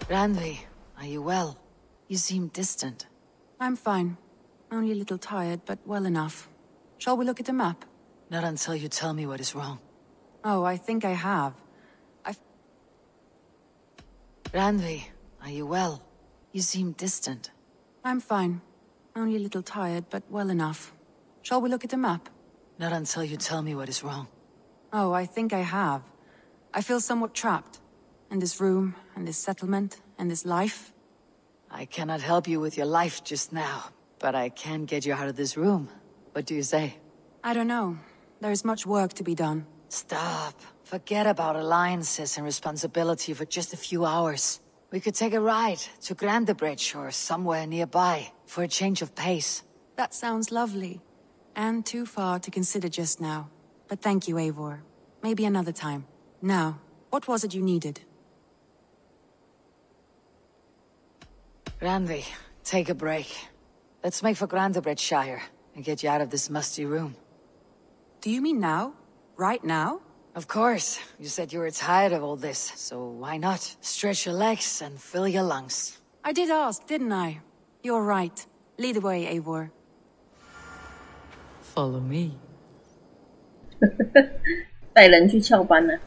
Randvi, are you well? You seem distant. I'm fine. Only a little tired, but well enough. Shall we look at the map? Not until you tell me what is wrong. Oh, I think I have. Randvi, are you well? You seem distant. I'm fine. Only a little tired, but well enough. Shall we look at the map? Not until you tell me what is wrong. Oh, I think I have. I feel somewhat trapped. In this room, and this settlement, and this life. I cannot help you with your life just now, but I can get you out of this room. What do you say? I don't know. There is much work to be done. Stop. Forget about alliances and responsibility for just a few hours. We could take a ride to Grandebridge or somewhere nearby for a change of pace. That sounds lovely. And too far to consider just now. But thank you, Eivor. Maybe another time. Now, what was it you needed? Randvi, take a break. Let's make for Grandebridgeshire and get you out of this musty room. Do you mean now? Right now? Of course. You said you were tired of all this, so why not? Stretch your legs and fill your lungs. I did ask, didn't I? You're right. Lead the way, Eivor. Follow me. 带人去翘班了。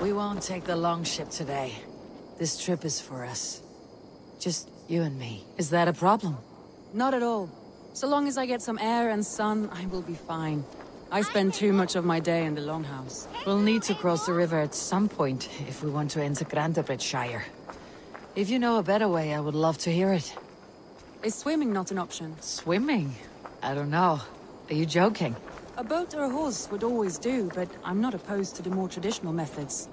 We won't take the long ship today. This trip is for us. Just you and me. Is that a problem? Not at all. So long as I get some air and sun, I will be fine. I spend too much of my day in the Longhouse. We'll need to cross the river at some point if we want to enter Grandebridgeshire. If you know a better way, I would love to hear it. Is swimming not an option? Swimming? I don't know. Are you joking? A boat or a horse would always do, but I'm not opposed to the more traditional methods.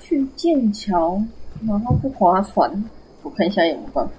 去剑桥，然后不划船。我看一下有没有办法。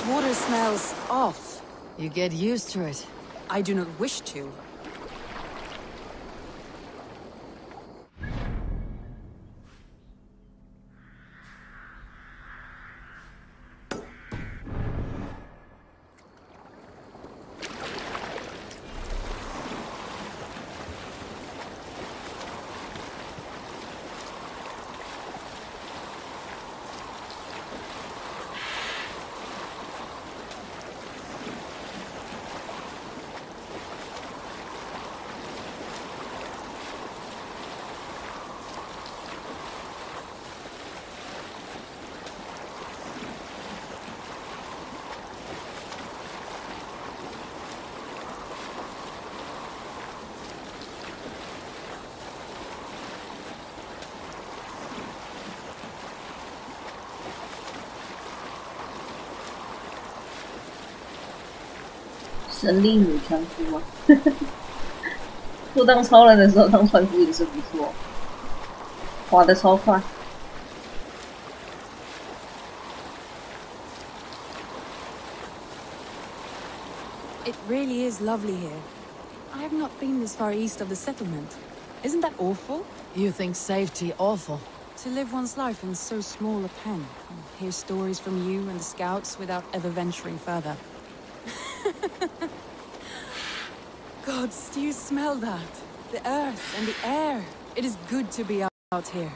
Water smells off. You get used to it. I do not wish to.神力女船夫啊，不当超人的时候当船夫也是不错，滑得超快。really is lovely here. I have not been this far east of the settlement. Isn't that awful? You think safety awful? To live one's life in so small a pen, and hear stories from you and the scouts without ever venturing further. Gods, do you smell that? The earth and the air. It is good to be out here.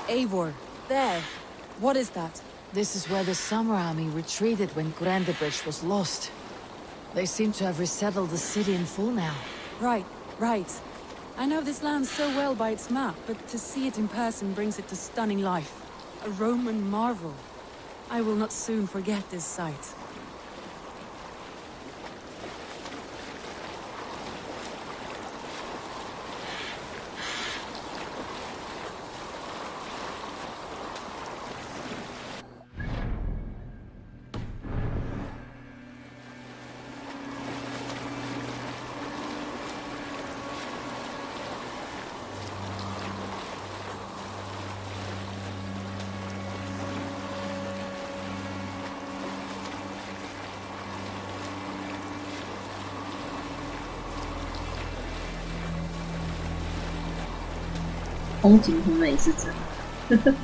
Eivor, there. What is that? This is where the Summer Army retreated when Grandebridge was lost. They seem to have resettled the city in full now. Right. I know this land so well by its map, but to see it in person brings it to stunning life. A Roman marvel. I will not soon forget this sight.风景很美是真的。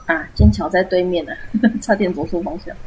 啊，剑桥在对面啊，差点走错方向。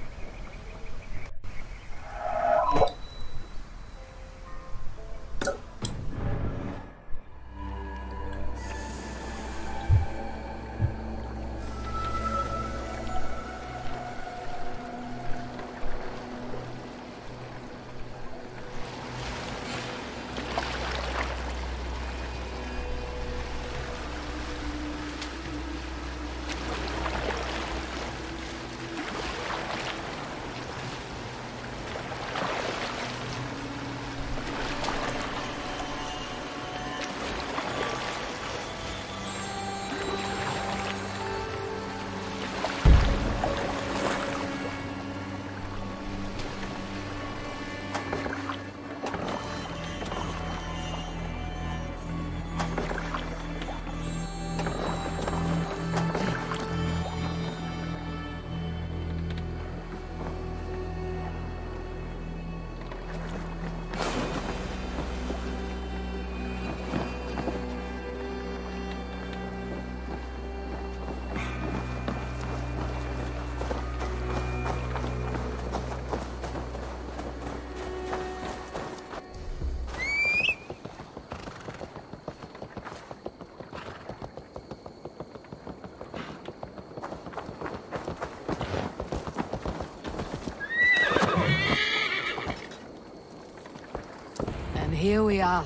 Here we are.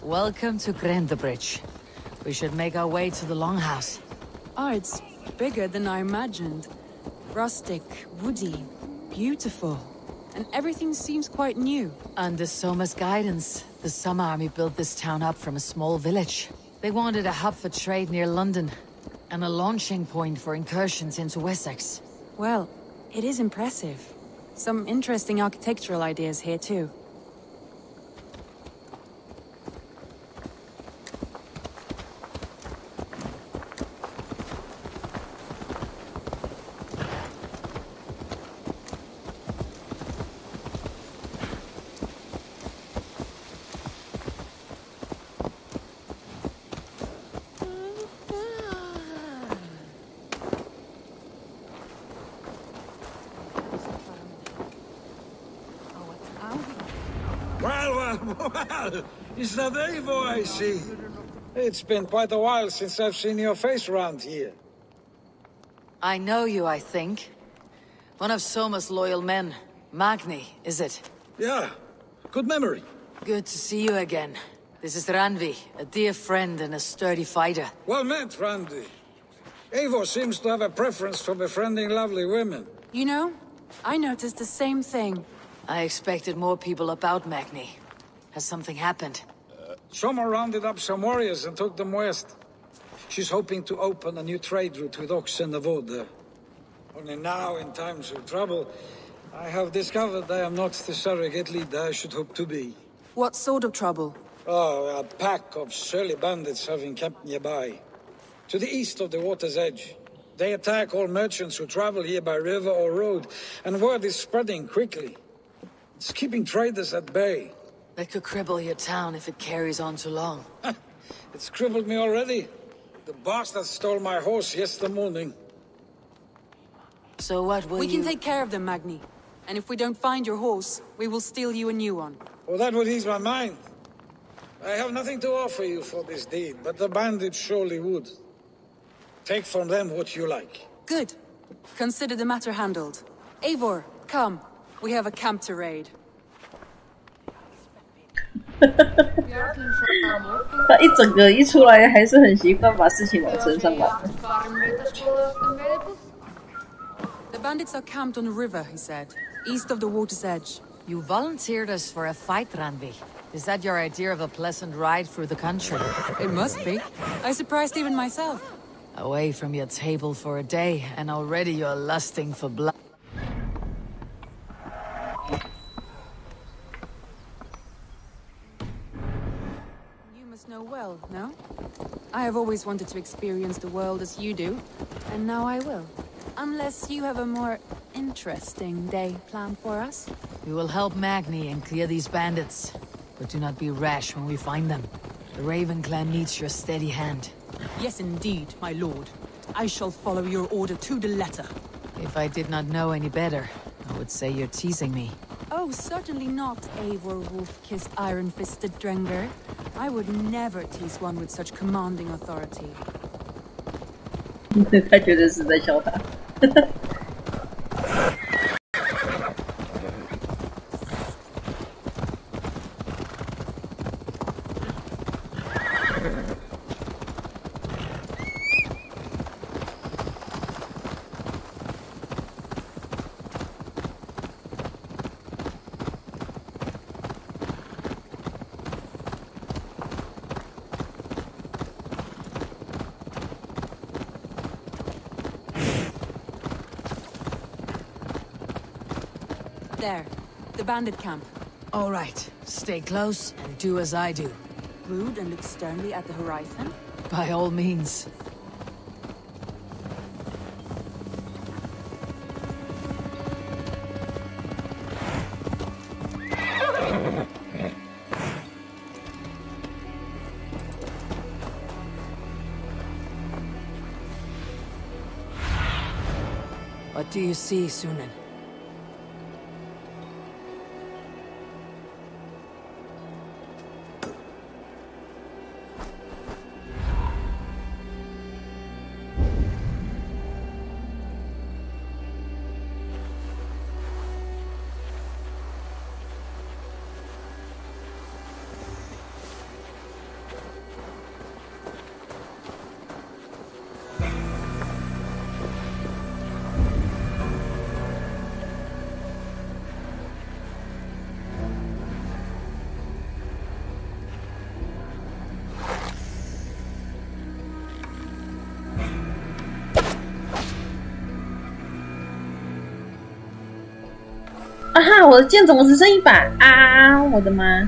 Welcome to Grandebridge. We should make our way to the Longhouse. Oh, it's bigger than I imagined. Rustic, woody, beautiful. And everything seems quite new. Under Soma's guidance, the Summer Army built this town up from a small village. They wanted a hub for trade near London, and a launching point for incursions into Wessex. Well, it is impressive. Some interesting architectural ideas here too. Well, is that Eivor I see? It's been quite a while since I've seen your face around here. I know you, I think. One of Soma's loyal men. Magni, is it? Yeah, good memory. Good to see you again. This is Randvi, a dear friend and a sturdy fighter. Well met, Randy. Eivor seems to have a preference for befriending lovely women. You know, I noticed the same thing. I expected more people about Magni. Has something happened? Soma rounded up some warriors and took them west. She's hoping to open a new trade route with Ox and the Voda. Only now, in times of trouble, I have discovered I am not the surrogate leader I should hope to be. What sort of trouble? Oh, a pack of surly bandits have encamped nearby. To the east of the water's edge. They attack all merchants who travel here by river or road, and word is spreading quickly. It's keeping traders at bay. That could cripple your town if it carries on too long. It's crippled me already. The bastard stole my horse yesterday morning. So what will We can take care of them, Magni. And if we don't find your horse, we will steal you a new one. Oh, that would ease my mind. I have nothing to offer you for this deed, but the bandits surely would. Take from them what you like. Good. Consider the matter handled. Eivor, come. We have a camp to raid. 他一整个一出来，还是很习惯把事情往身上揽。The bandits are camped on a river, he said, east of the water's edge. You volunteered us for a fight, Randvi. Is that your idea of a pleasant ride through the country? It must be. I surprised even myself. Away from your table for a day, and already you're lusting for blood. You must know well, no? I have always wanted to experience the world as you do, and now I will. Unless you have a more interesting day planned for us. We will help Magni and clear these bandits. But do not be rash when we find them. The Raven clan needs your steady hand. Yes, indeed, my lord. I shall follow your order to the letter. If I did not know any better, I would say you're teasing me. Oh, certainly not, Eivor wolf-kissed iron-fisted Drenger. I would never tease one with such commanding authority. 他觉得是在笑他。There, the bandit camp. All right, stay close and do as I do. Rude and look sternly at the horizon. By all means. What do you see, Sunan?啊哈！我的剑怎么只剩一把啊！我的妈！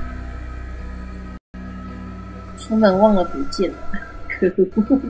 出门忘了补剑了，可恶！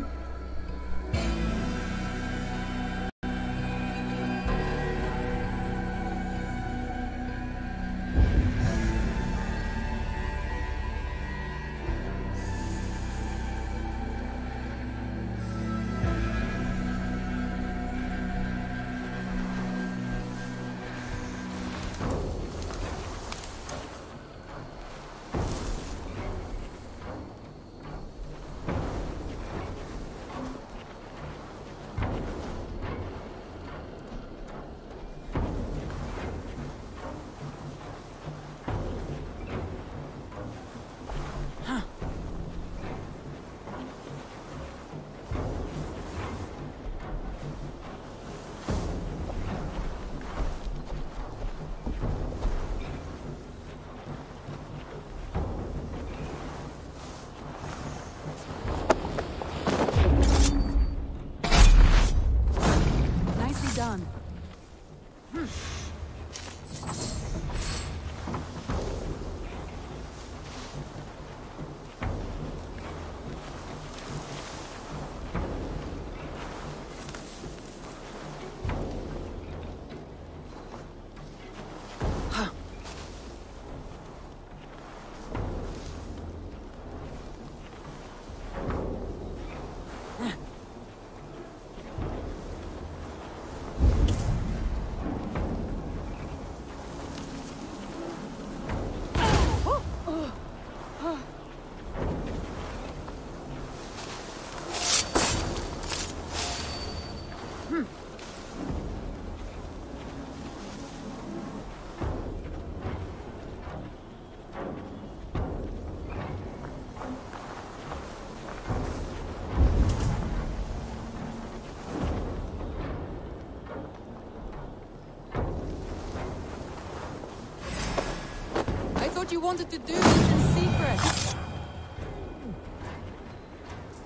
wanted to do this in secret.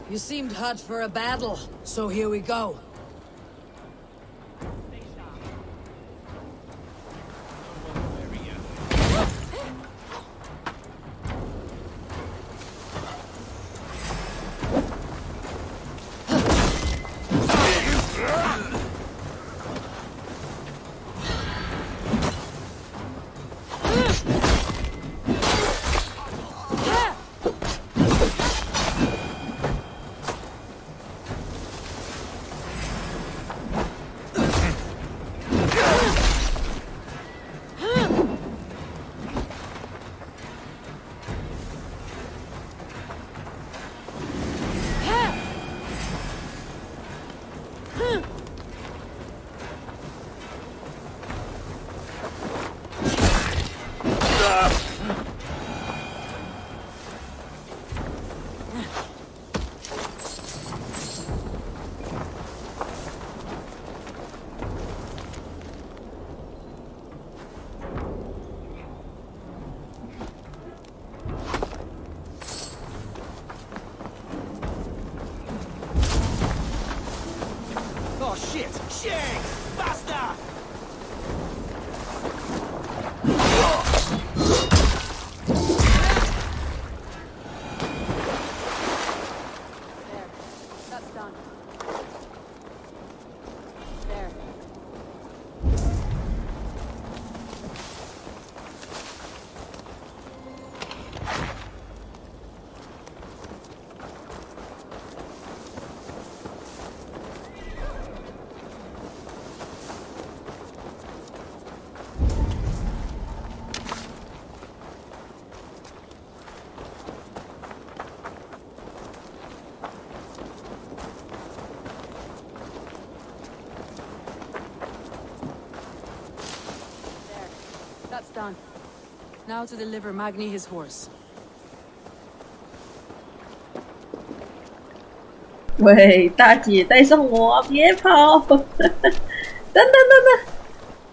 You seemed hot for a battle, so here we go. Oh shit! Shit! Faster! There. That's done. There. That's done. Now to deliver Magni his horse. 喂，大姐，带上我，别跑！等等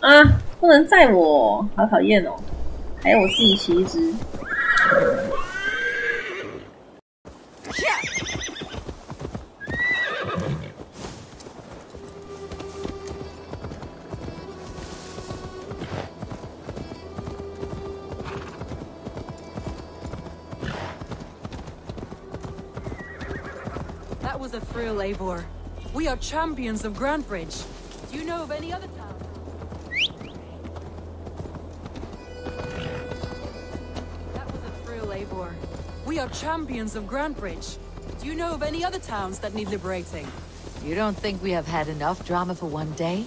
啊，不能载我，好讨厌哦！还要我自己骑一只。That was a thrill, Eivor. We are champions of Grantebridge. Do you know of any other town? That was a thrill, Eivor. We are champions of Grantebridge. Do you know of any other towns that need liberating? You don't think we have had enough drama for one day?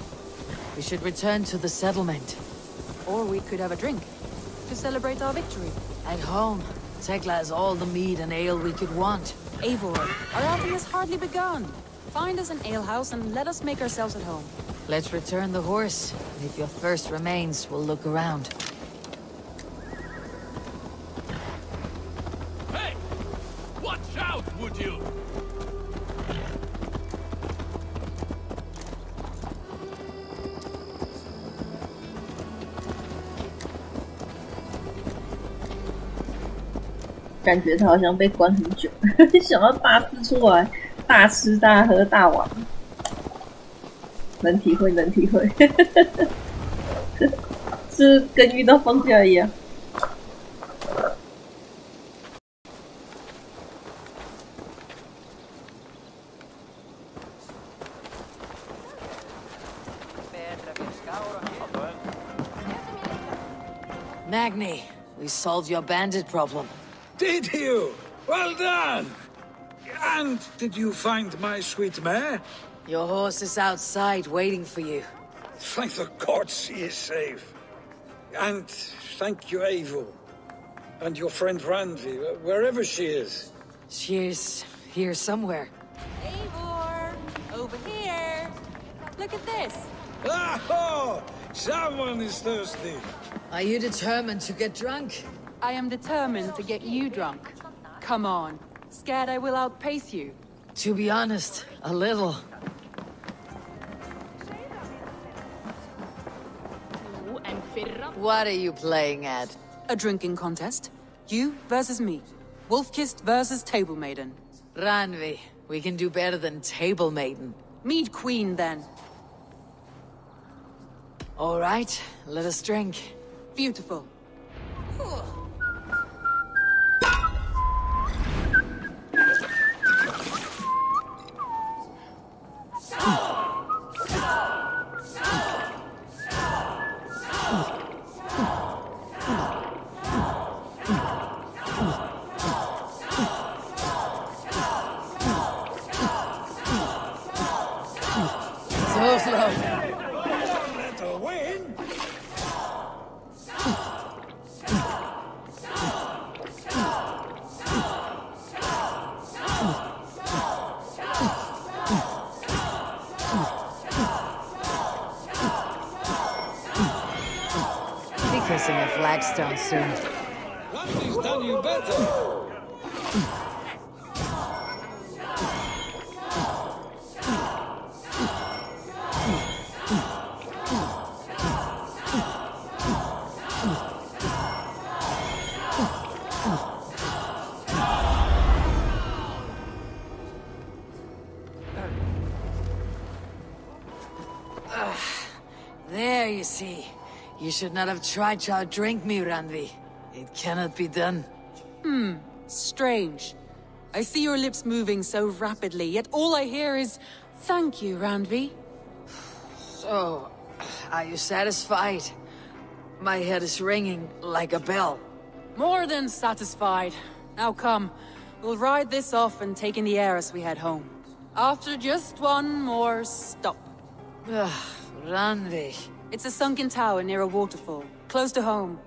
We should return to the settlement. Or we could have a drink to celebrate our victory. At home, Tekla has all the mead and ale we could want. Eivor, our outing has hardly begun. Find us an alehouse and let us make ourselves at home. Let's return the horse. And if your thirst remains, we'll look around. Hey! Watch out, would you? "感觉他好像被关很久，想要大肆出来，大吃大喝大玩，能体会，能体会，是跟遇到放假一样。Magni, we solved your bandit problem. Did you? Well done! And did you find my sweet mare? Your horse is outside waiting for you. Thank the gods he is safe. And thank you, Eivor. And your friend Randvi, wherever she is. She's here somewhere. Eivor! Over here! Look at this! Oh! Someone is thirsty. Are you determined to get drunk? I am determined to get you drunk. Come on. Scared I will outpace you? To be honest, a little. What are you playing at? A drinking contest. You versus me. Wolf-kissed versus table maiden. Randvi, we can do better than table maiden. Mead queen, then. All right, let us drink. Beautiful. So slow. Better win. Be kissing a flagstone soon. Randy's done you better. There, you see. You should not have tried to outdrink me, Randvi. It cannot be done. Strange. I see your lips moving so rapidly, yet all I hear is, "Thank you, Randvi." So, are you satisfied? My head is ringing like a bell. More than satisfied. Now come, we'll ride this off and take in the air as we head home. After just one more stop. Randvi. It's a sunken tower near a waterfall, close to home.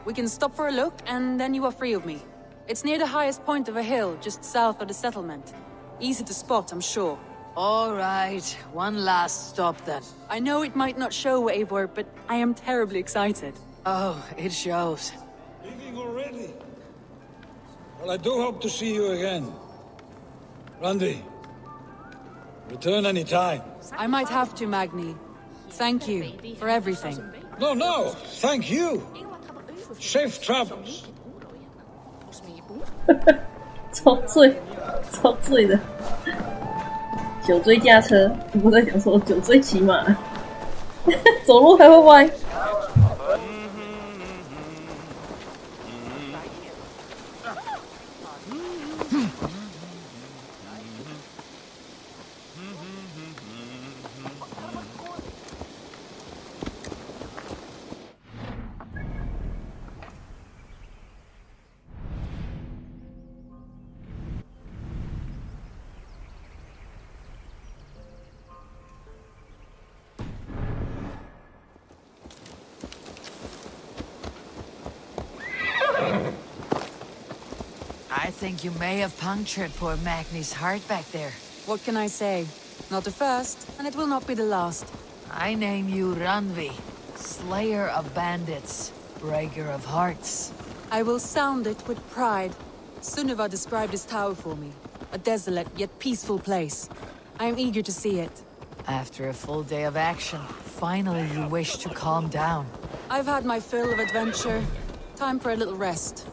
We can stop for a look, and then you are free of me. It's near the highest point of a hill, just south of the settlement. Easy to spot, I'm sure. All right, one last stop then. I know it might not show, Eivor, but I am terribly excited. Oh, it shows. Leaving already? Well, I do hope to see you again. Randy, return any time. I might have to, Magni. Thank you for everything. No, thank you. Safe travels. 超醉的，酒醉驾车，我在讲说酒醉骑马，走路还会歪。I think you may have punctured poor Magni's heart back there. What can I say? Not the first, and it will not be the last. I name you Randvi, slayer of bandits, breaker of hearts. I will sound it with pride. Sunniva described this tower for me. A desolate yet peaceful place. I am eager to see it. After a full day of action, finally you wish to calm down. I've had my fill of adventure. Time for a little rest.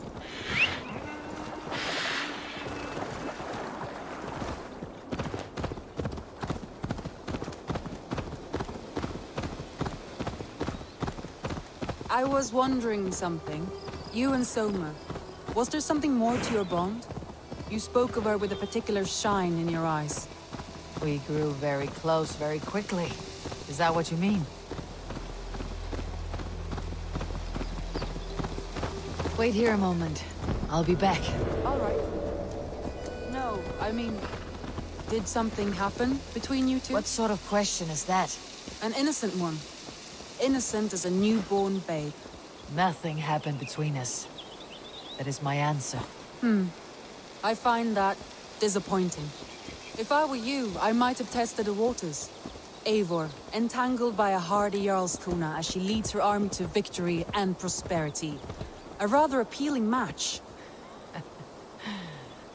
I was wondering something. You and Soma. Was there something more to your bond? You spoke of her with a particular shine in your eyes. We grew very close very quickly. Is that what you mean? Wait here a moment. I'll be back. All right. No, I mean, did something happen between you two? What sort of question is that? An innocent one. Innocent as a newborn babe. Nothing happened between us. That is my answer. I find that disappointing. If I were you, I might have tested the waters. Eivor, entangled by a hardy Jarlskona as she leads her army to victory and prosperity. A rather appealing match.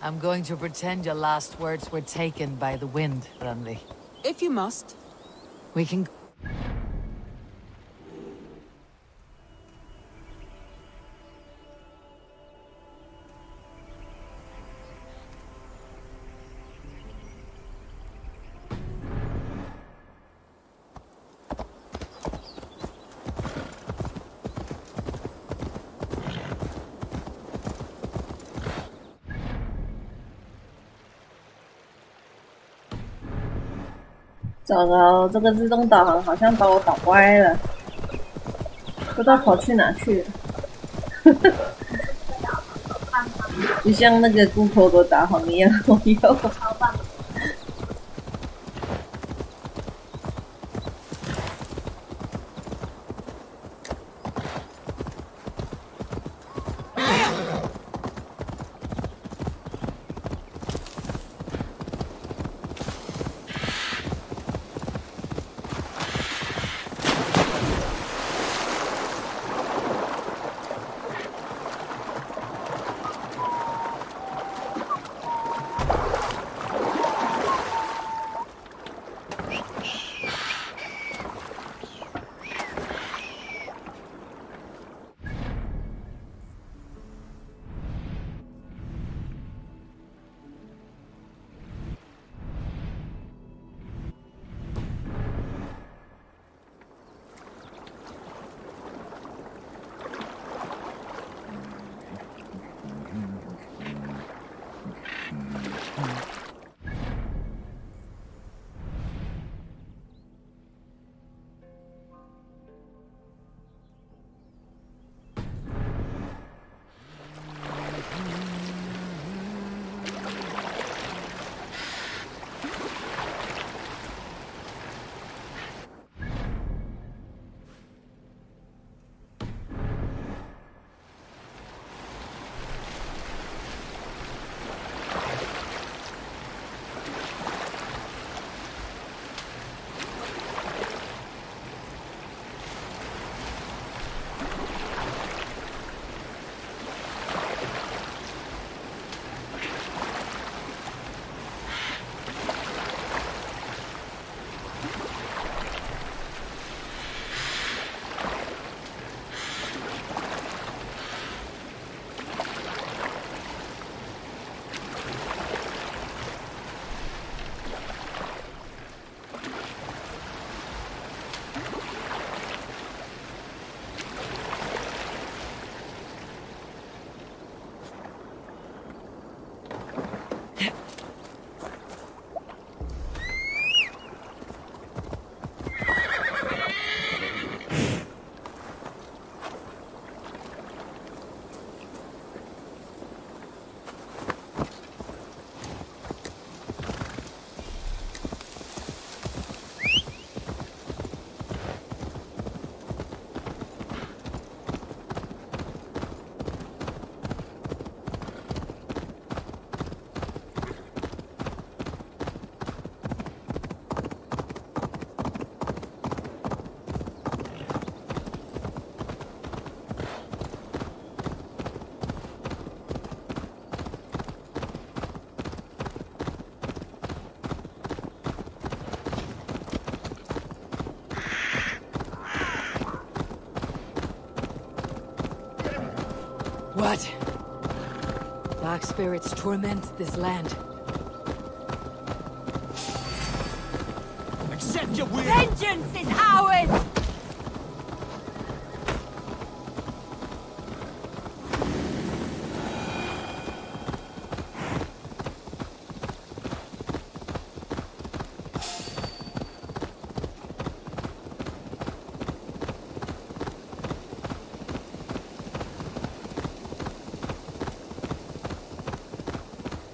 I'm going to pretend your last words were taken by the wind, Randvi. If you must. We can... 糟糕，这个自动导航好像把我导歪了，不知道跑去哪去了。就像那个 Google 的导航一样，我又。What? Dark spirits torment this land. Accept your will! Vengeance is ours!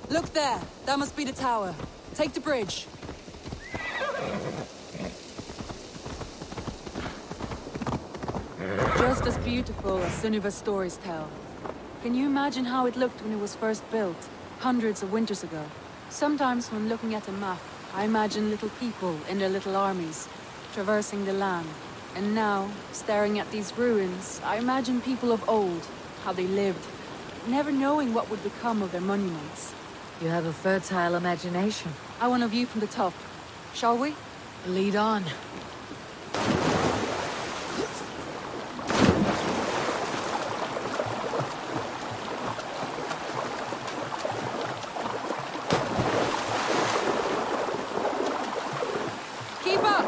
Look there! That must be the tower. Take the bridge. Just as beautiful as Sunuva's stories tell. Can you imagine how it looked when it was first built, hundreds of winters ago? Sometimes when looking at a map, I imagine little people in their little armies, traversing the land. And now, staring at these ruins, I imagine people of old, how they lived, never knowing what would become of their monuments. You have a fertile imagination. I want a view from the top. Shall we? Lead on. Keep up!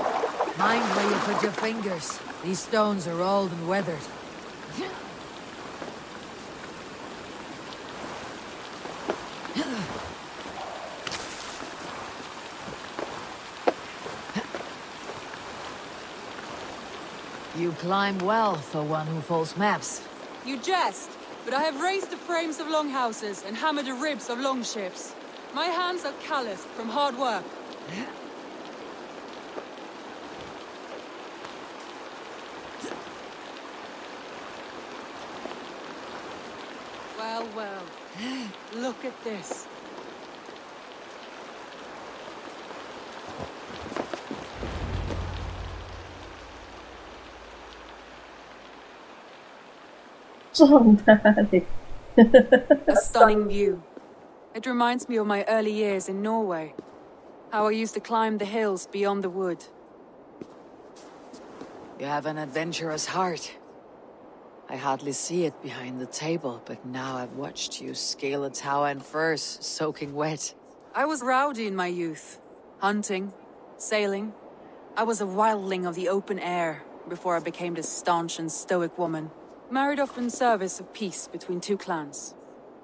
Mind where you put your fingers. These stones are old and weathered. You climb well for one who follows maps. You jest, but I have raised the frames of longhouses and hammered the ribs of longships. My hands are calloused from hard work. Well, well. Look at this. 撞他嘞！ A stunning view. It reminds me of my early years in Norway. How I used to climb the hills beyond the wood. You have an adventurous heart. I hardly see it behind the table, but now I've watched you scale a tower in furs, soaking wet. I was rowdy in my youth. Hunting, sailing. I was a wildling of the open air before I became this staunch and stoic woman. Married off in service of peace between two clans.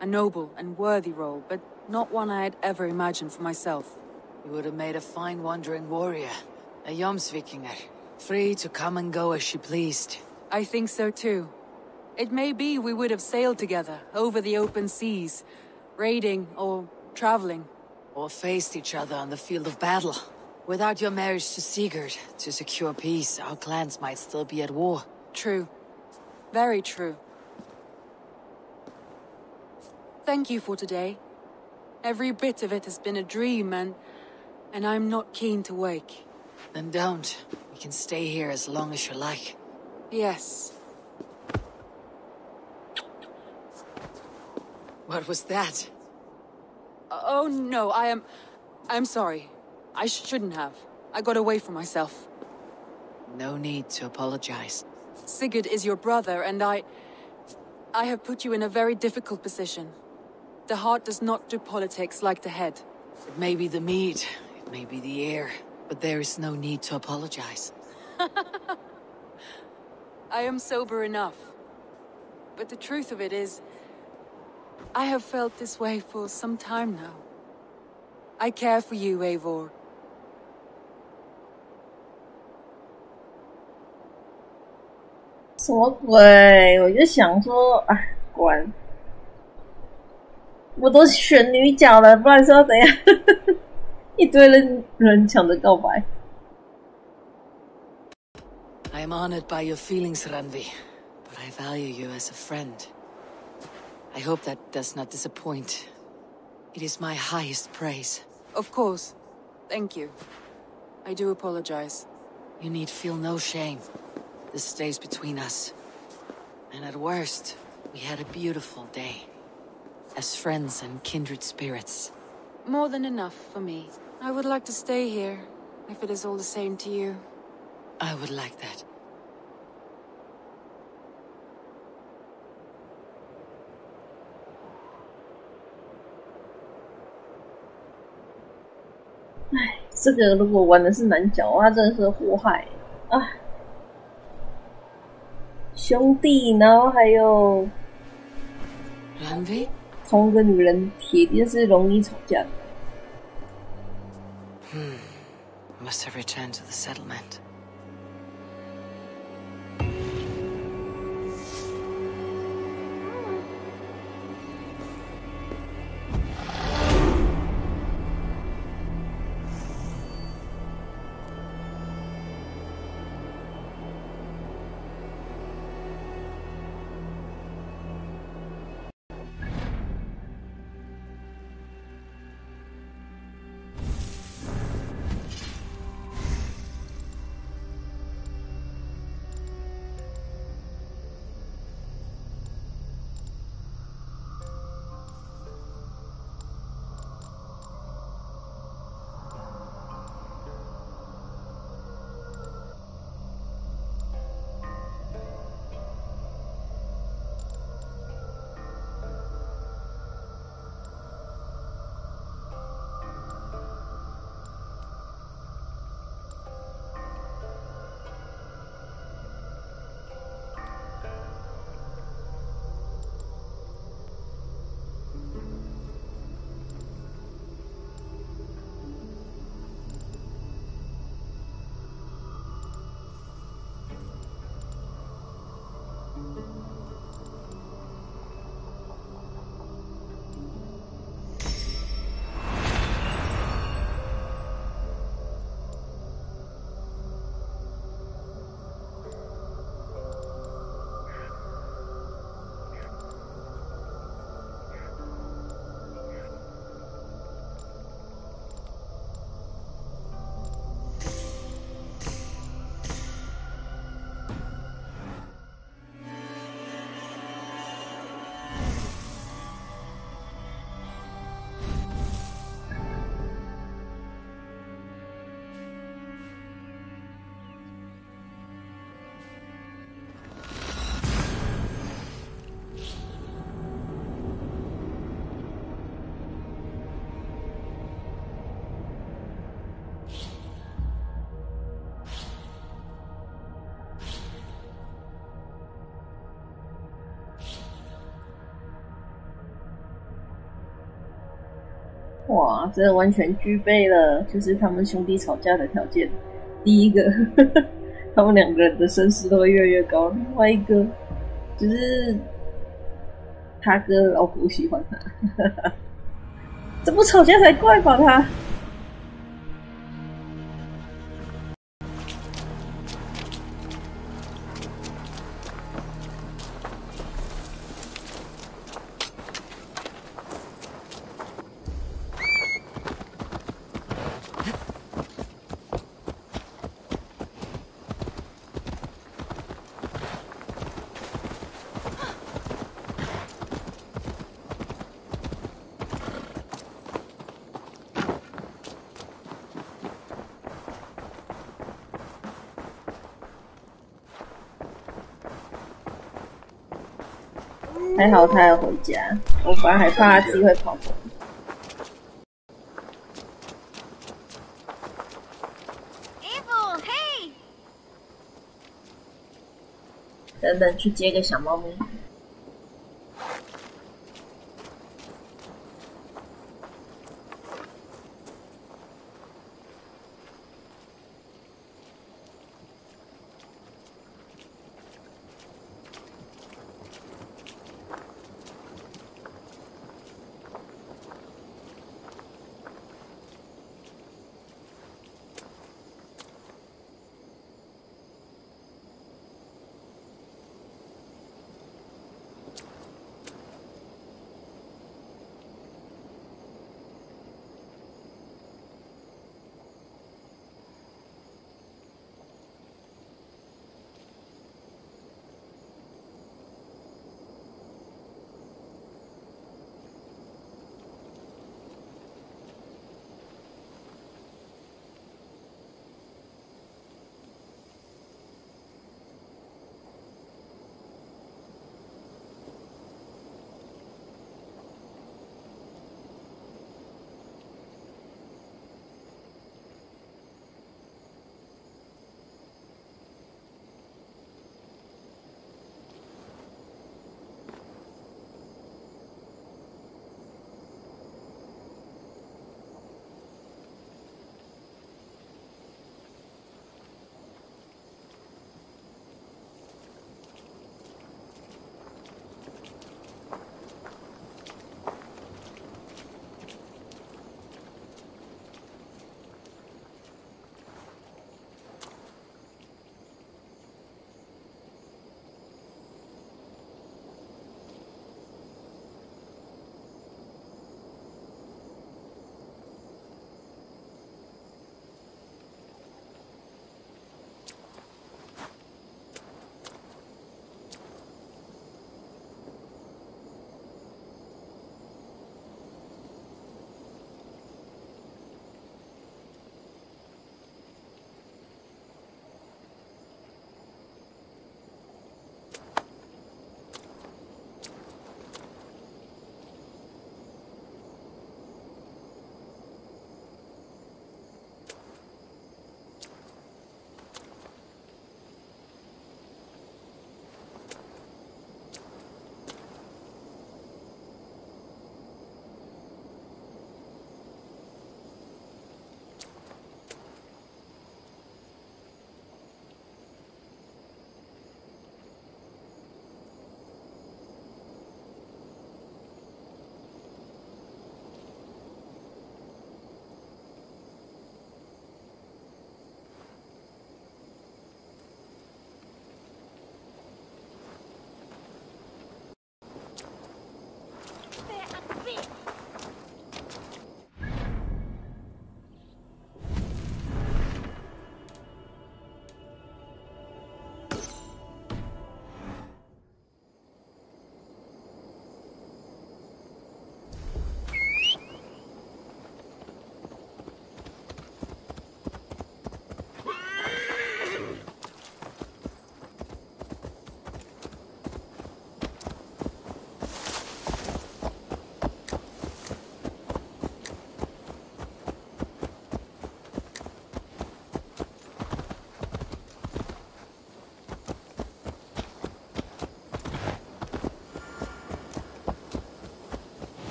A noble and worthy role, but not one I had ever imagined for myself. You would have made a fine wandering warrior. A Jomsvikinger. Free to come and go as she pleased. I think so too. It may be we would have sailed together over the open seas, raiding or traveling. Or faced each other on the field of battle. Without your marriage to Sigurd, to secure peace, our clans might still be at war. True. Very true. Thank you for today. Every bit of it has been a dream, and I'm not keen to wake. Then don't. We can stay here as long as you like. Yes. What was that? Oh no, I'm sorry. I shouldn't have. I got away from myself. No need to apologize. Sigurd is your brother, and I have put you in a very difficult position. The heart does not do politics like the head. It may be the meat, it may be the air, but there is no need to apologize. I am sober enough. But the truth of it is, I have felt this way for some time now. I care for you, Eivor. 什么鬼？我就想说，哎，管，我都选女角了，不然是要怎样？一堆人抢着告白。I am honored by your feelings, Randvi, but I value you as a friend. I hope that does not disappoint. It is my highest praise. Of course. Thank you. I do apologize. You need feel no shame. This stays between us. And at worst, we had a beautiful day. As friends and kindred spirits. More than enough for me. I would like to stay here, if it is all the same to you. I would like that.唉，这个如果玩的是男角，他真的是祸害啊！兄弟，然后还有 Randvi? 同一个女人，铁定是容易吵架的。Must have returned to the settlement. 哇，这完全具备了就是他们兄弟吵架的条件。第一个，他们两个人的身世都会越来越高；另外一个，就是他哥老婆喜欢他，这不吵架才怪吧他？还好他要回家，我本来还怕他自己会跑走。等等，去接个小猫咪。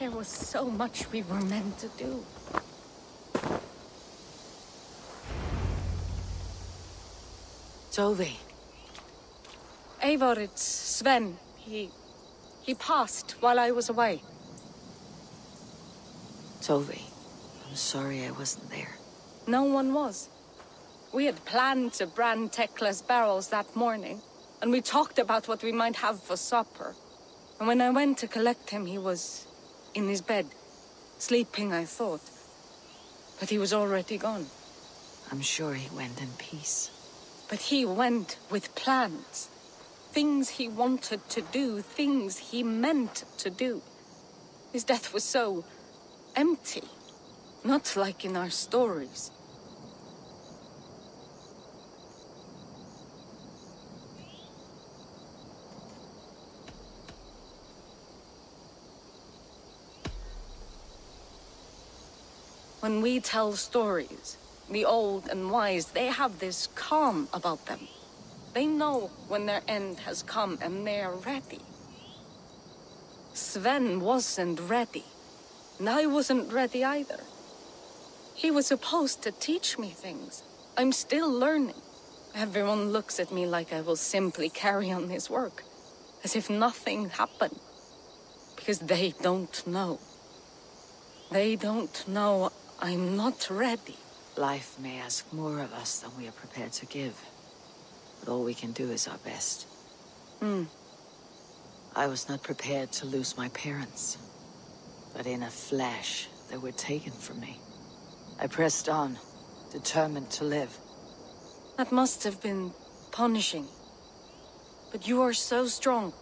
There was so much we were meant to do. Tovi. Eivor, it's Sven. He passed while I was away. Tovi, I'm sorry I wasn't there. No one was. We had planned to brand Tekla's barrels that morning, and we talked about what we might have for supper. And when I went to collect him, he was in his bed. Sleeping, I thought. But he was already gone. I'm sure he went in peace. But he went with plans. Things he wanted to do, things he meant to do. His death was so empty. Not like in our stories. When we tell stories, the old and wise, they have this calm about them. They know when their end has come and they're ready. Sven wasn't ready, and I wasn't ready either. He was supposed to teach me things. I'm still learning. Everyone looks at me like I will simply carry on his work, as if nothing happened. Because they don't know. They don't know I'm not ready. Life may ask more of us than we are prepared to give. But all we can do is our best. I was not prepared to lose my parents. But in a flash, they were taken from me. I pressed on, determined to live. That must have been punishing. But you are so strong,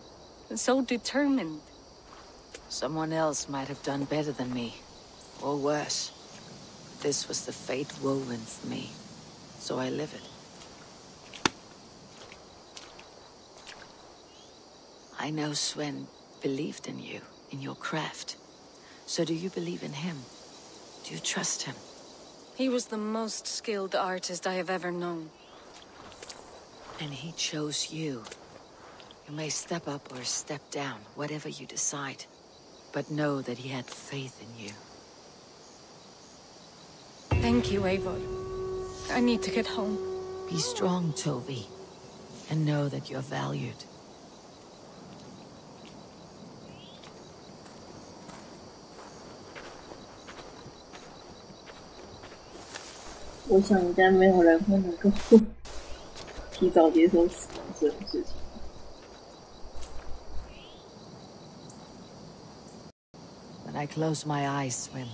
and so determined. Someone else might have done better than me, or worse. This was the fate woven for me, so I live it. I know Sven believed in you, in your craft. So do you believe in him? Do you trust him? He was the most skilled artist I have ever known. And he chose you. You may step up or step down, whatever you decide. But know that he had faith in you. Thank you, Eivor. I need to get home. Be strong, Tovi. And know that you're valued. 我想应该没有人会能够提早接受死亡这种事情。When I close my eyes, Sven,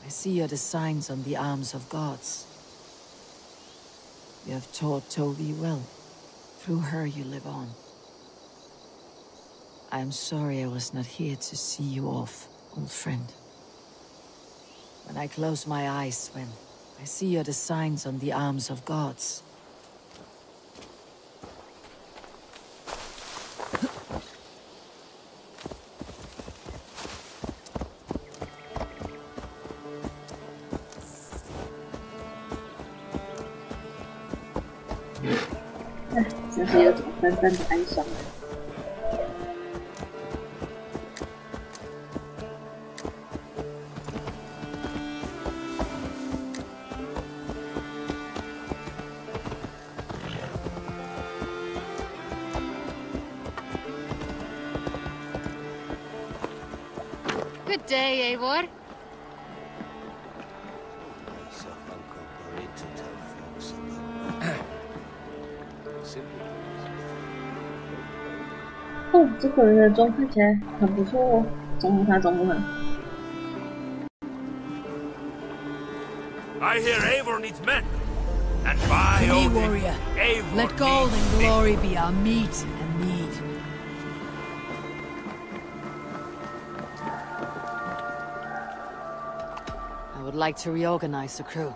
I see you're the signs on the arms of gods. You have taught Tovi well. Through her you live on. I'm sorry I was not here to see you off, old friend. When I close my eyes, Sven, I see you're the signs on the arms of gods.唉，真是有种淡淡的哀伤。Good day, Eivor.哦，这个人的妆看起来很不错哦，中不他，中不他。I hear Eivor needs men. And by To me, Odin, warrior, Eivor let gold needs and me. glory be our meat and mead. I would like to reorganize the crew.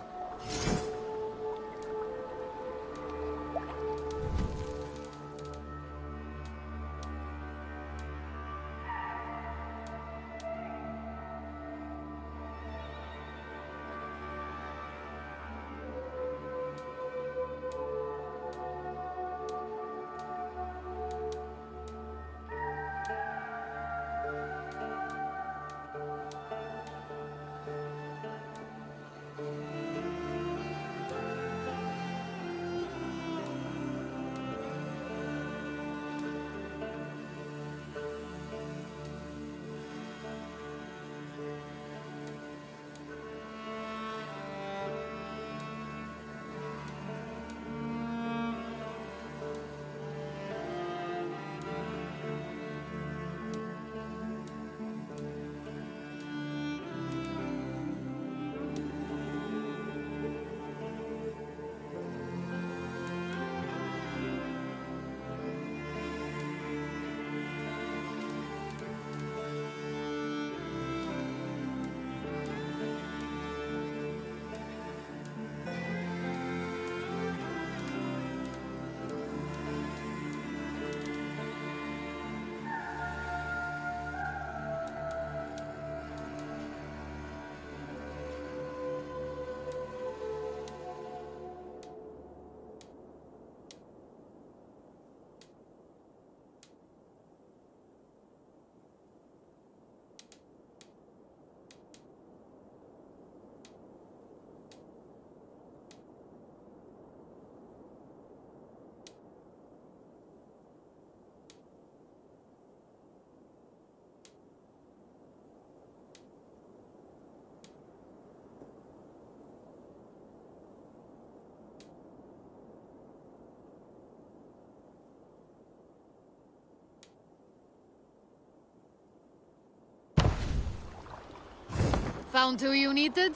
Found who you needed?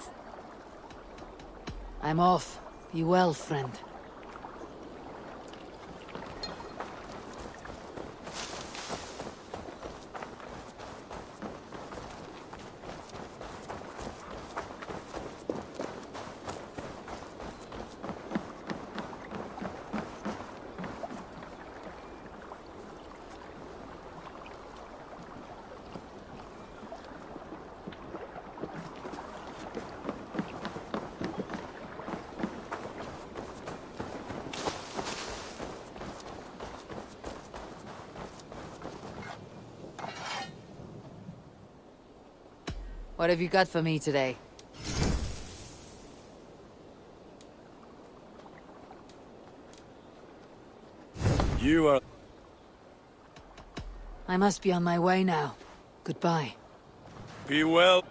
I'm off. Be well, friend. What have you got for me today? You are... I must be on my way now. Goodbye. Be well.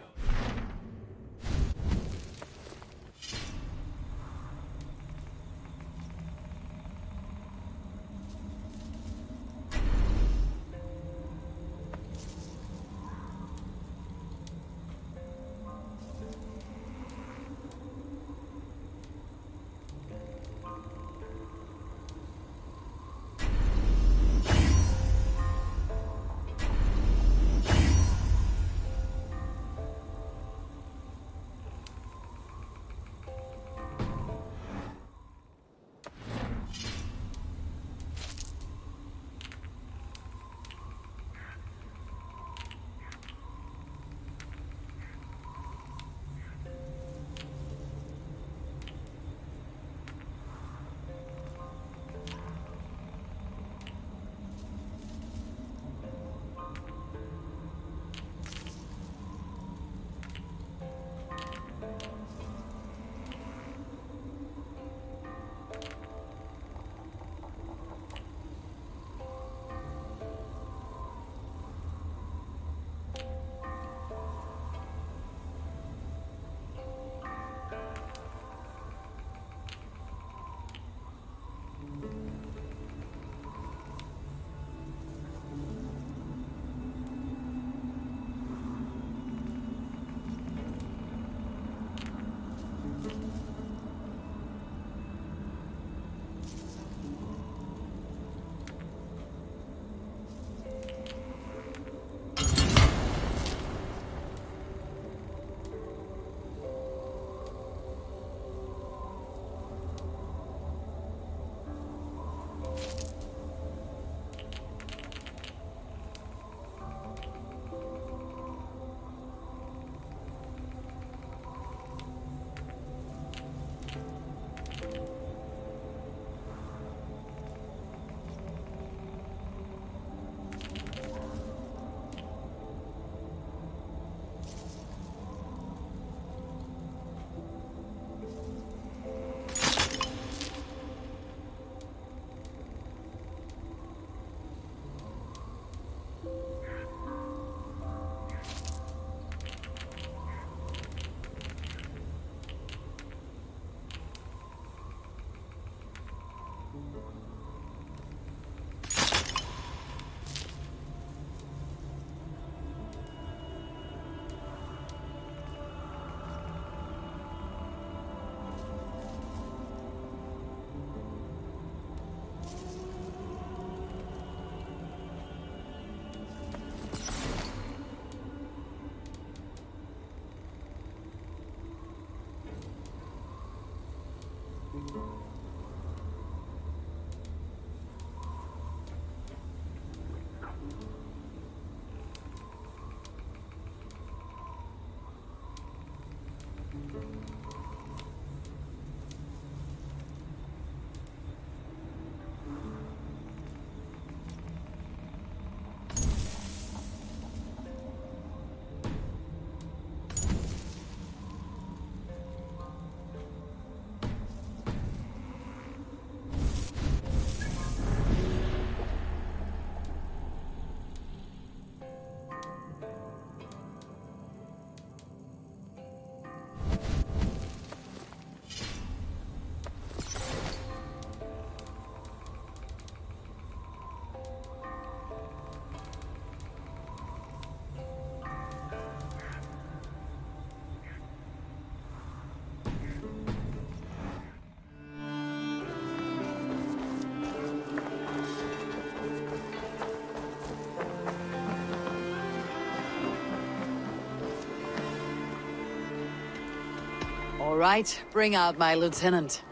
All right, bring out my lieutenant.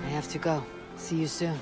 I have to go. See you soon.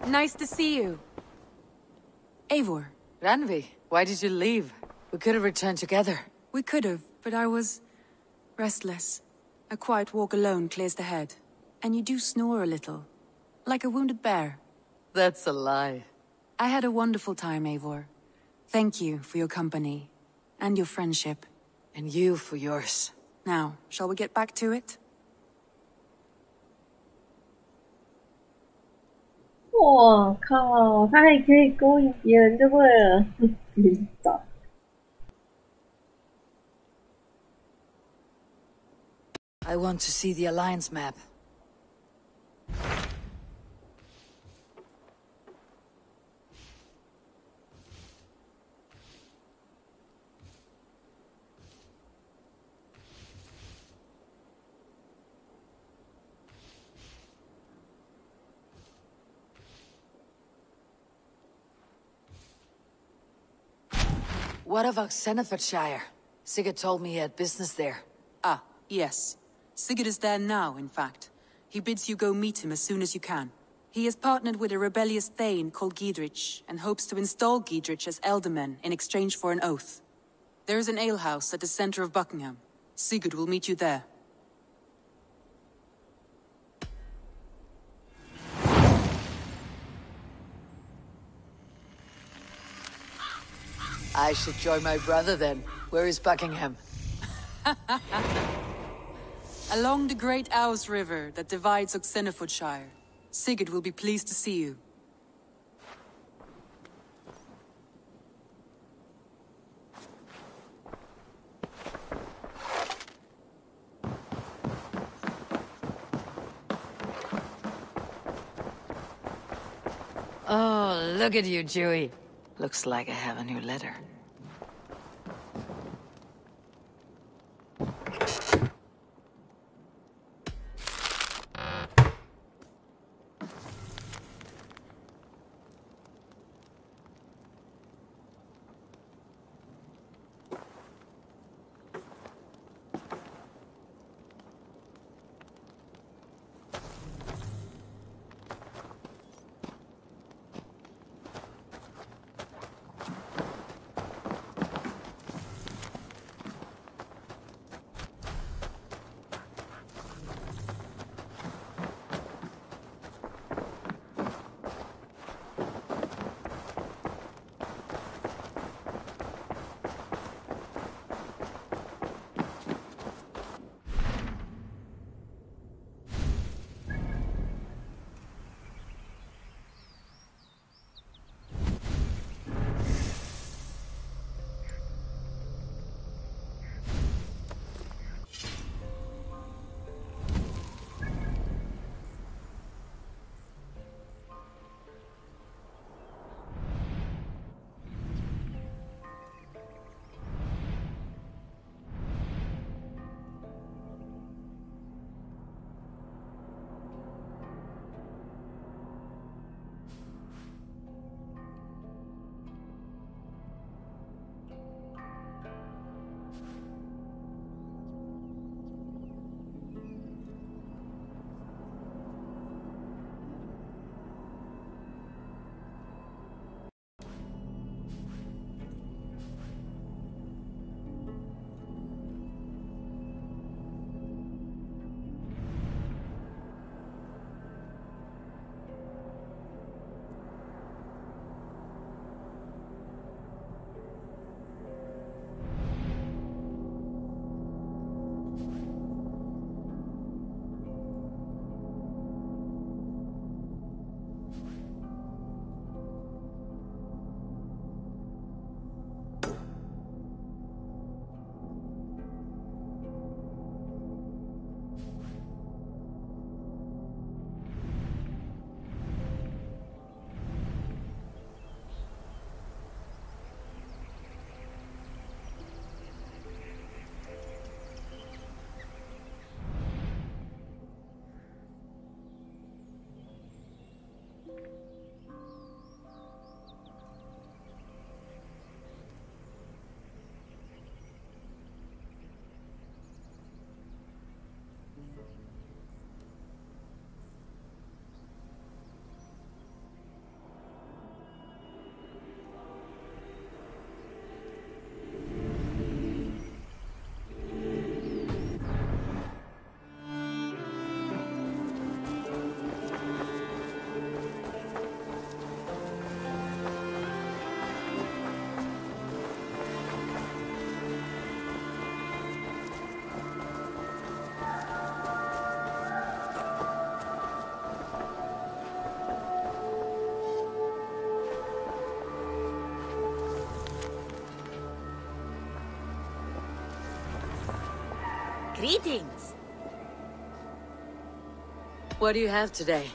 Nice to see you. Eivor. Randvi, why did you leave? We could have returned together. We could have, but I was restless. A quiet walk alone clears the head. And you do snore a little. Like a wounded bear. That's a lie. I had a wonderful time, Eivor. Thank you for your company. And your friendship. And you for yours. Now, shall we get back to it? 我靠，他还可以勾引别人就对了，领导。I want to see the Alliance map. What of Oxenfordshire? Sigurd told me he had business there. Ah, yes. Sigurd is there now, in fact. He bids you go meet him as soon as you can. He has partnered with a rebellious Thane called Giedrich, and hopes to install Giedrich as Elderman in exchange for an oath. There is an alehouse at the center of Buckingham. Sigurd will meet you there. I should join my brother then. Where is Buckingham? Along the great Ouse River that divides Oxenfordshire. Sigurd will be pleased to see you. Oh, look at you, Dewey. Looks like I have a new letter. Greetings. What do you have today?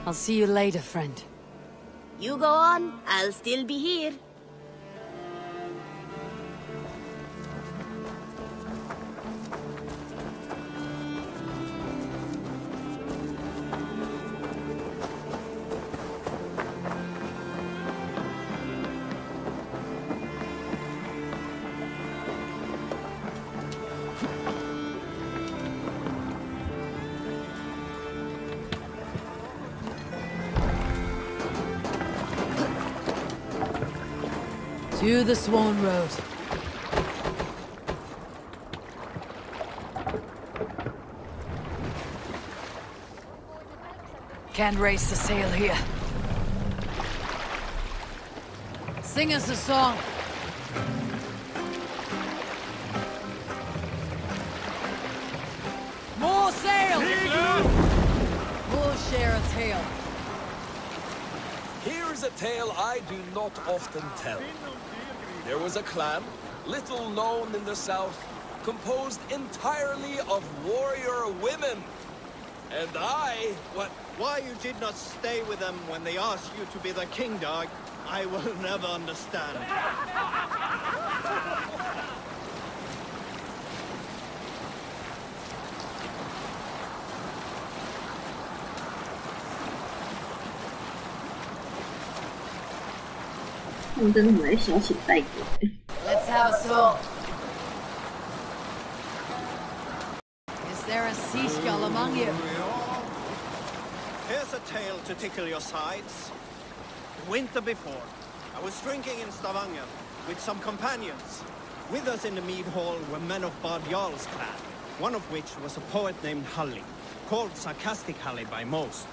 I'll see you later, friend. You go on, I'll still be here. To the Swan Road. Can't raise the sail here. Sing us a song. More sail! We'll share a tale. Here's a tale I do not often tell. There was a clan, little known in the south, composed entirely of warrior women. And I, Why you did not stay with them when they asked you to be the king dog, I will never understand. Let's have a song. Is there a seaskull among you? Here's a tale to tickle your sides. The winter before, I was drinking in Stavanger with some companions. With us in the mead hall were men of Bard Jarl's clan, one of which was a poet named Halli, called Sarcastic Halli by most.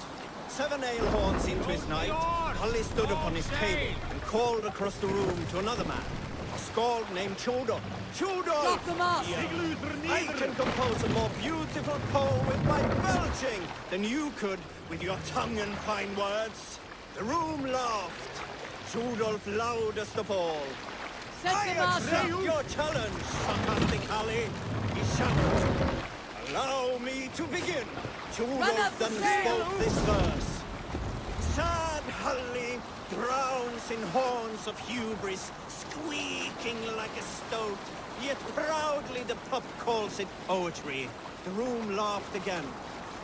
7 ale horns into his night, Halli stood upon his table and called across the room to another man, a skald named Chodor. Chodor! Stop them up! Yeah. I can compose a more beautiful poem with my belching than you could with your tongue and fine words. The room laughed. Chodolf loudest of all. I accept your challenge, sarcastic Halli, he shouted. Allow me to begin. Chodolf then spoke this verse. Sad Halli drowns in horns of hubris, squeaking like a stoat, yet proudly the pup calls it poetry. The room laughed again,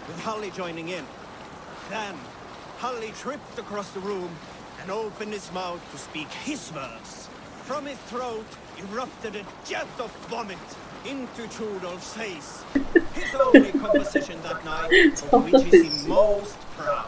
with Halli joining in. Then, Halli tripped across the room and opened his mouth to speak his verse. From his throat erupted a jet of vomit into Chodolf's face. His only composition that night, of which he seemed most proud.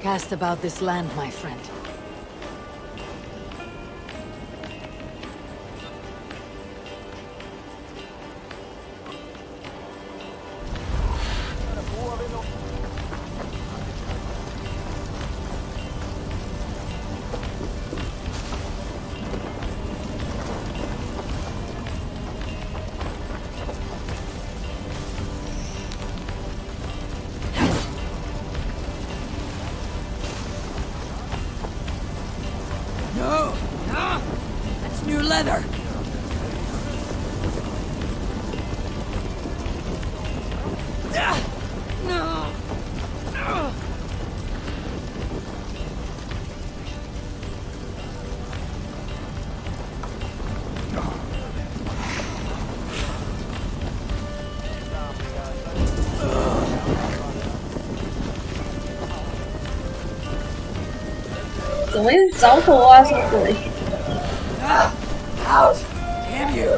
Cast about this land, my friend. New leather! No! 怎么一直着火啊？什么鬼？ Out! Damn you!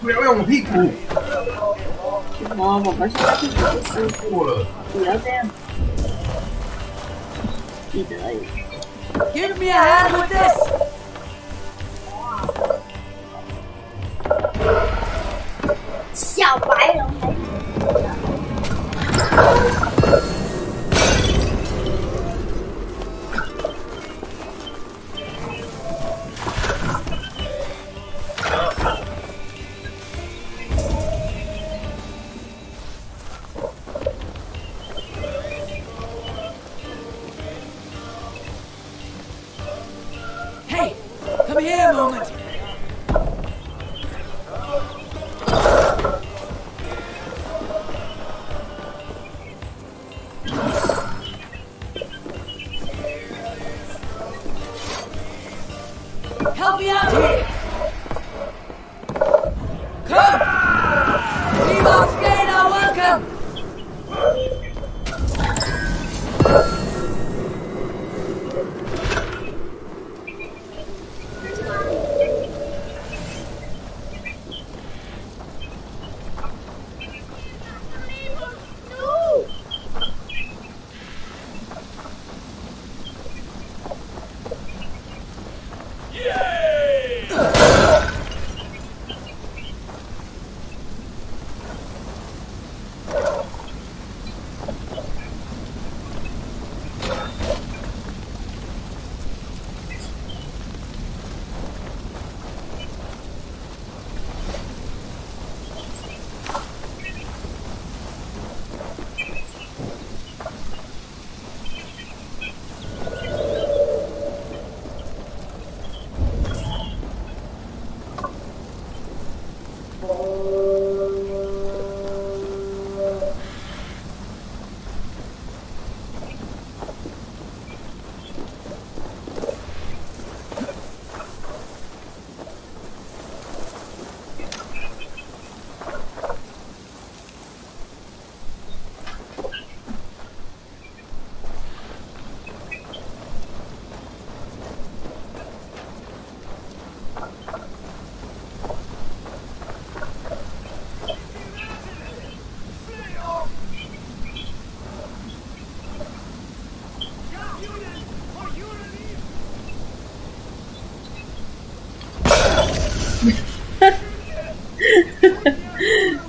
不要用我屁股！什么？宝宝现在屁股不舒服了。不要这样。记得而已。Give me a hand with this! 小白人还Hey! Come here a moment! Help me out here! Come! Leave off again, are welcome!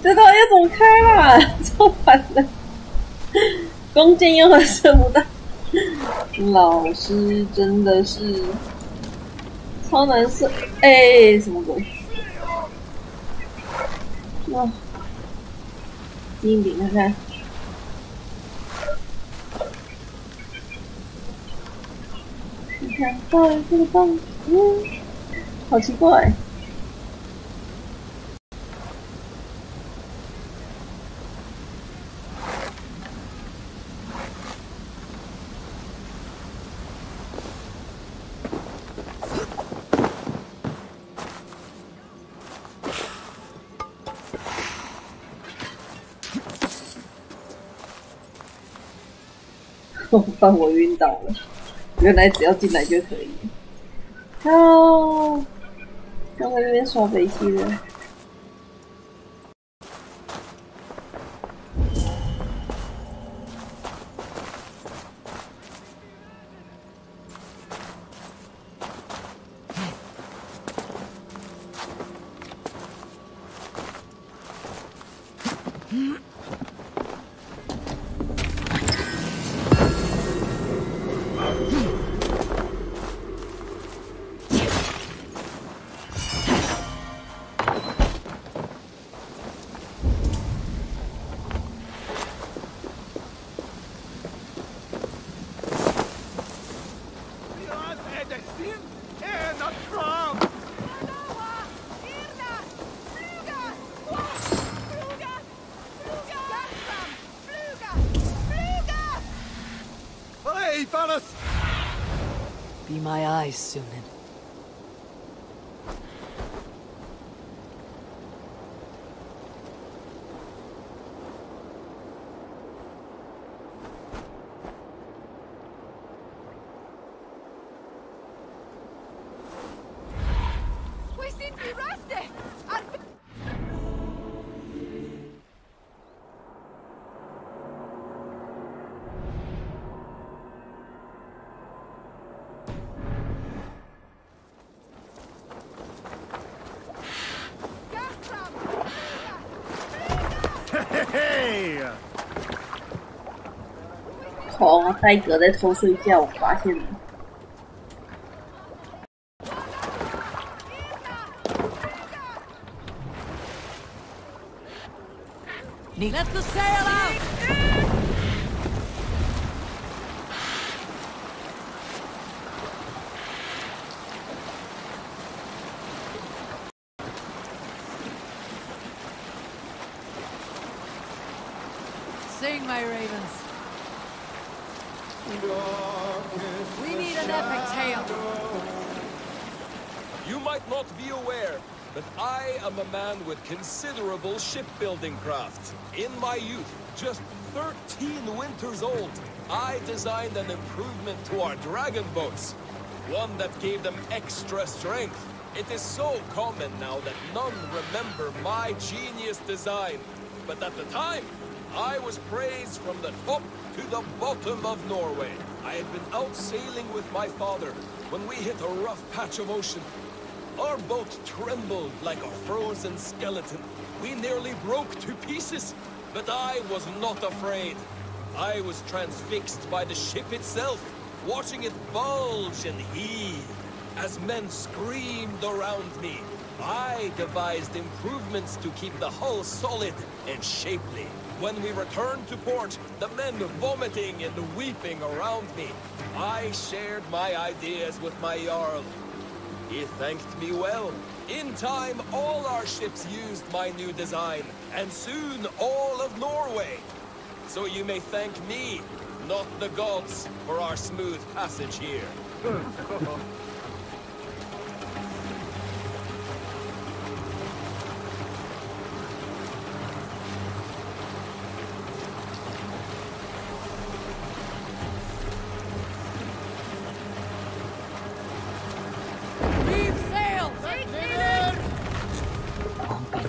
这到底要怎么开啦？超烦的，弓箭又还射不到。老师真的是超难射，什么鬼？哇！近一点看看。你看，到了这个洞，好奇怪。把我晕倒了，原来只要进来就可以。哦，刚才那边耍北西的。Be my eyes, Sunan. We seem to be rusty. Hey! 哦，戴哥在偷睡觉，我发现了。你 Let the sail out! Sing, my ravens. We need an epic tale. You might not be aware, but I am a man with considerable shipbuilding craft. In my youth, just 13 winters old, I designed an improvement to our dragon boats. One that gave them extra strength. It is so common now that none remember my genius design. But at the time, I was praised from the top to the bottom of Norway. I had been out sailing with my father when we hit a rough patch of ocean. Our boat trembled like a frozen skeleton. We nearly broke to pieces, but I was not afraid. I was transfixed by the ship itself, watching it bulge and heave. As men screamed around me, I devised improvements to keep the hull solid and shapely. When we returned to port, the men vomiting and weeping around me, I shared my ideas with my Jarl. He thanked me well. In time, all our ships used my new design, and soon all of Norway. So you may thank me, not the gods, for our smooth passage here.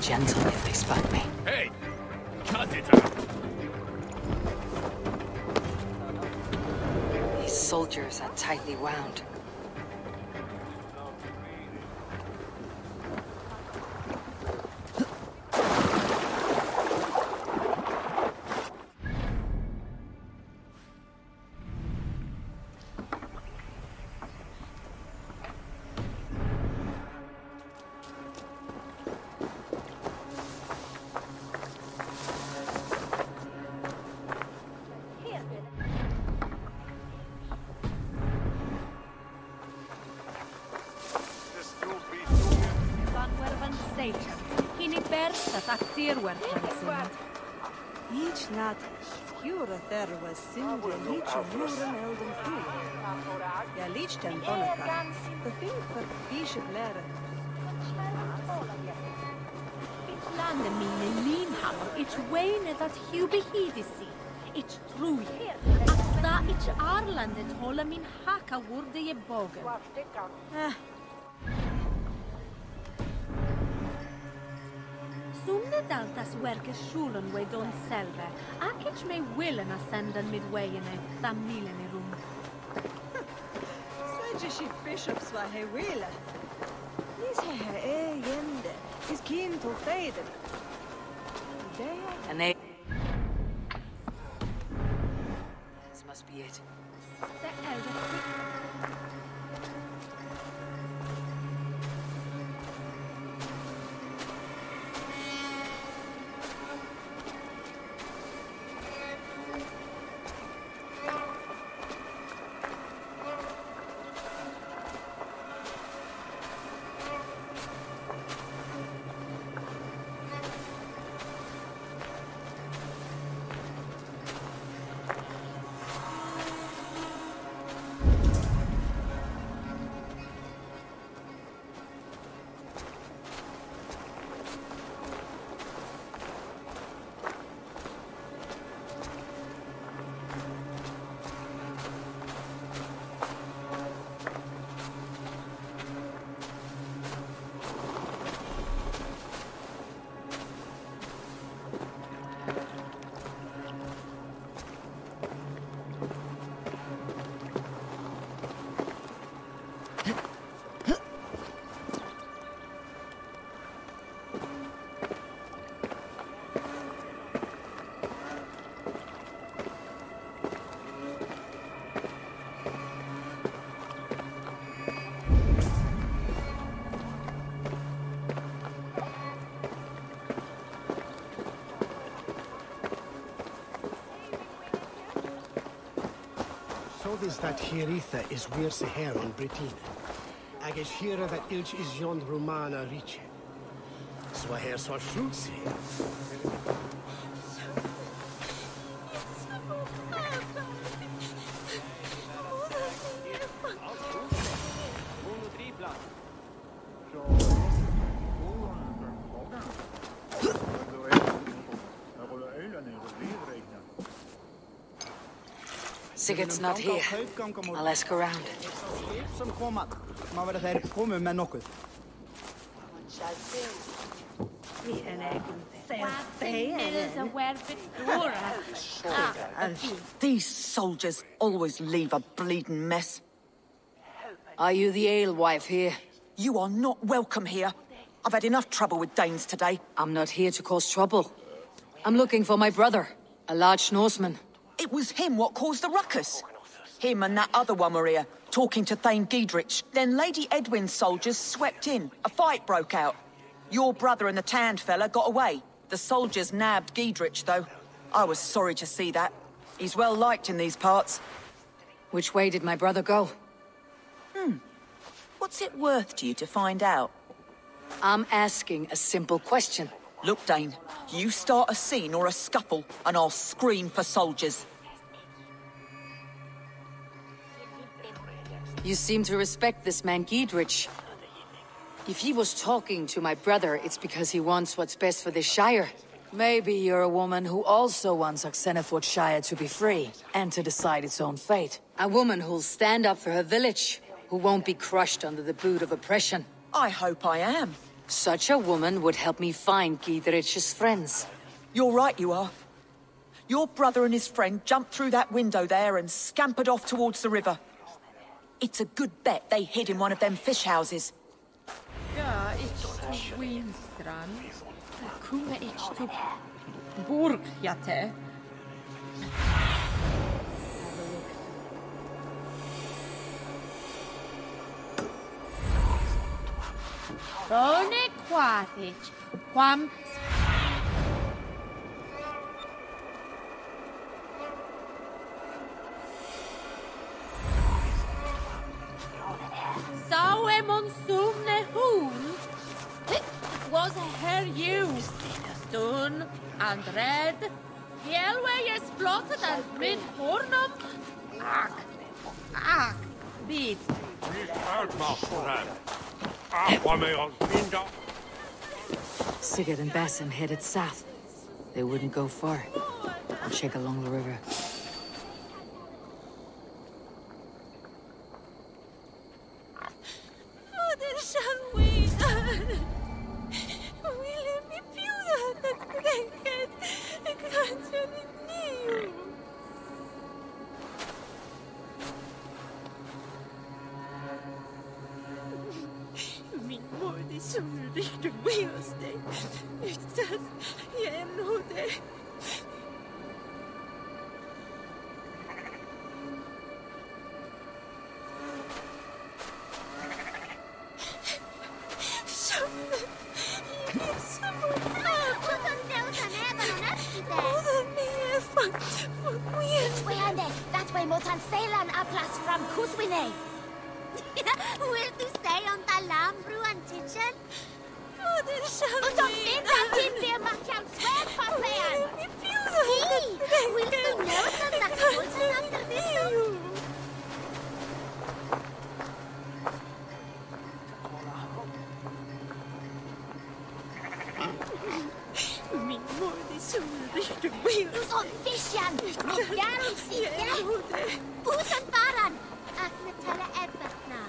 Gentle if they spot me. Hey! Cut it out! These soldiers are tightly wound. seitsemän. Hini persat aktiirwertansen. Each nat, Jura terve sinja liich juren elden toe. Ja liich ten bonnetan. De thing for bishop leren. Landen mine linhammer, it's wayne dat Hubie hidisi. It's true. Asta it's Arlandet hola min haka wurde je bogen. Sumne daltas werke schulen we don selve. Akich me willen ascenden midwayene, dam milen i rum. Swedje shit bishops var he wille. Nis he jende. Is keen to fader. And they... This must be it. Is that Hieritha is weir se her on Britain. Ag is here that ilch is yon Romana riche. So I hear sort fruits here. Sigurd's not here. I'll ask around. These soldiers always leave a bleeding mess. Are you the alewife here? You are not welcome here. I've had enough trouble with Danes today. I'm not here to cause trouble. I'm looking for my brother, a large Norseman. It was him what caused the ruckus. Him and that other one were here, talking to Thane Giedrich. Then Lady Edwin's soldiers swept in. A fight broke out. Your brother and the tanned fella got away. The soldiers nabbed Giedrich, though. I was sorry to see that. He's well liked in these parts. Which way did my brother go? What's it worth to you to find out? I'm asking a simple question. Look, Dane, you start a scene or a scuffle, and I'll scream for soldiers. You seem to respect this man Giedrich. If he was talking to my brother, it's because he wants what's best for this Shire. Maybe you're a woman who also wants Oxenford Shire to be free, and to decide its own fate. A woman who'll stand up for her village, who won't be crushed under the boot of oppression. I hope I am. Such a woman would help me find Giedrich's friends. You're right, you are. Your brother and his friend jumped through that window there and scampered off towards the river. It's a good bet they hid in one of them fish houses. Ja, it's to Winstrand. Kuma it's to Burgjate. Rone Quatic. Quam. Saue monsumne hund. Was dare you? Stone and red, Yelway is plotted and mid hornum. Beat. Sigurd and Basim headed south. They wouldn't go far. I'll check along the river. That way mot han Seilan a plass fram Kuswine. Will du stay on the Lambruan Titchen? Und om vintern til blir Markan svær på seian. Will du know that the Kulsen after this? Min mor är så riktigt weird. Som fisjan, med garum sitta. Utan varan, att metalla äbbetna.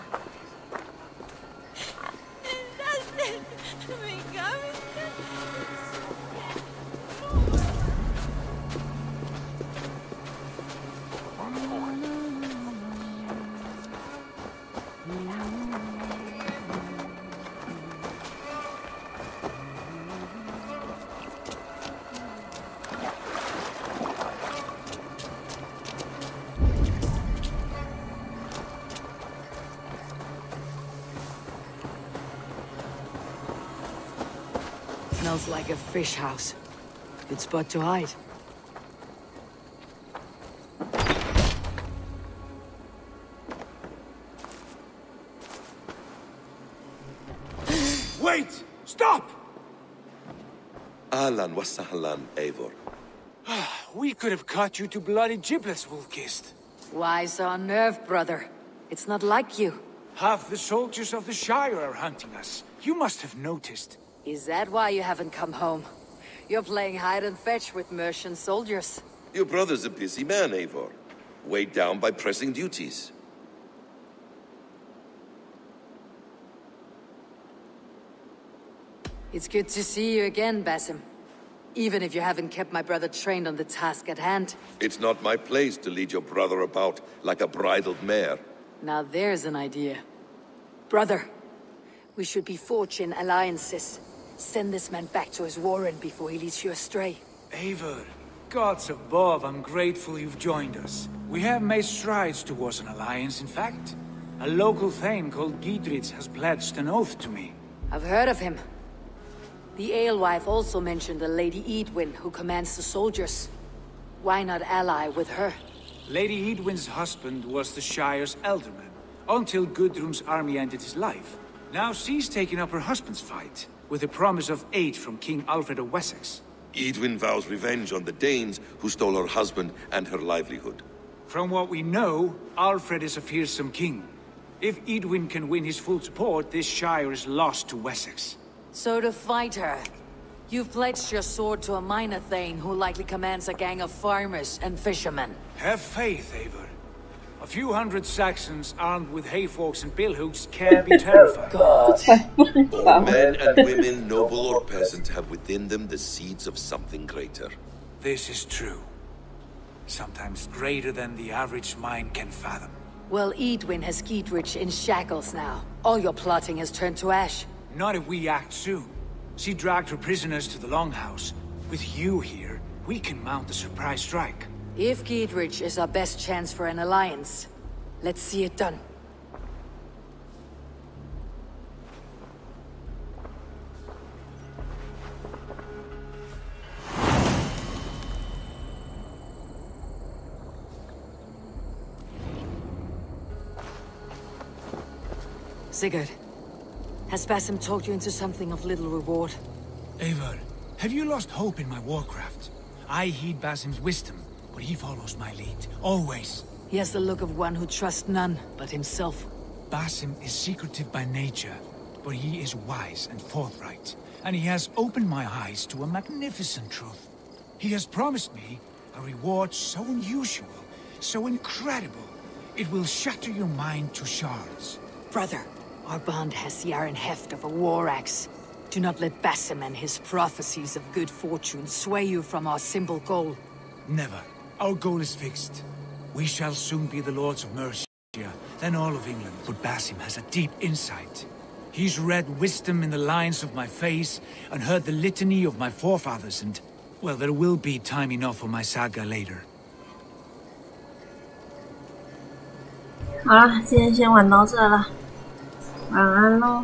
Smells like a fish house. Good spot to hide. Wait! Stop! Ahlan wa sahlan, Eivor. We could have cut you to bloody giblets, Wolf-Kissed. Why so unnerved, brother? It's not like you. Half the soldiers of the Shire are hunting us. You must have noticed. Is that why you haven't come home? You're playing hide and fetch with Mercian soldiers. Your brother's a busy man, Eivor. Weighed down by pressing duties. It's good to see you again, Basim. Even if you haven't kept my brother trained on the task at hand. It's not my place to lead your brother about like a bridled mare. Now there's an idea. Brother, we should be forging alliances. Send this man back to his warren before he leads you astray. Eivor, gods above, I'm grateful you've joined us. We have made strides towards an alliance, in fact. A local thane called Gidritz has pledged an oath to me. I've heard of him. The alewife also mentioned a Lady Edwin who commands the soldiers. Why not ally with her? Lady Edwin's husband was the Shire's elderman, until Gudrun's army ended his life. Now she's taken up her husband's fight, with a promise of aid from King Alfred of Wessex. Edwin vows revenge on the Danes who stole her husband and her livelihood. From what we know, Alfred is a fearsome king. If Edwin can win his full support, this Shire is lost to Wessex. So to fight her, you've pledged your sword to a minor thane who likely commands a gang of farmers and fishermen. Have faith, Eivor. A few hundred Saxons armed with hayforks and billhooks can be terrifying. All men and women, noble or peasant, have within them the seeds of something greater. This is true. Sometimes greater than the average mind can fathom. Well, Edwin has Gidrich in shackles now. All your plotting has turned to ash. Not if we act soon. She dragged her prisoners to the Longhouse. With you here, we can mount a surprise strike. If Gidrich is our best chance for an alliance, let's see it done. Sigurd, has Basim talked you into something of little reward? Eivor, have you lost hope in my warcraft? I heed Basim's wisdom, but he follows my lead, always. He has the look of one who trusts none but himself. Basim is secretive by nature, but he is wise and forthright, and he has opened my eyes to a magnificent truth. He has promised me a reward so unusual, so incredible, it will shatter your mind to shards. Brother, our bond has the iron heft of a war axe. Do not let Basim and his prophecies of good fortune sway you from our simple goal. Never. Our goal is fixed. We shall soon be the Lords of Mercia, then all of England. But Basim has a deep insight. He's read wisdom in the lines of my face and heard the litany of my forefathers, and, well, there will be time enough for my saga later. 好了，今天先玩到这了，晚安喽。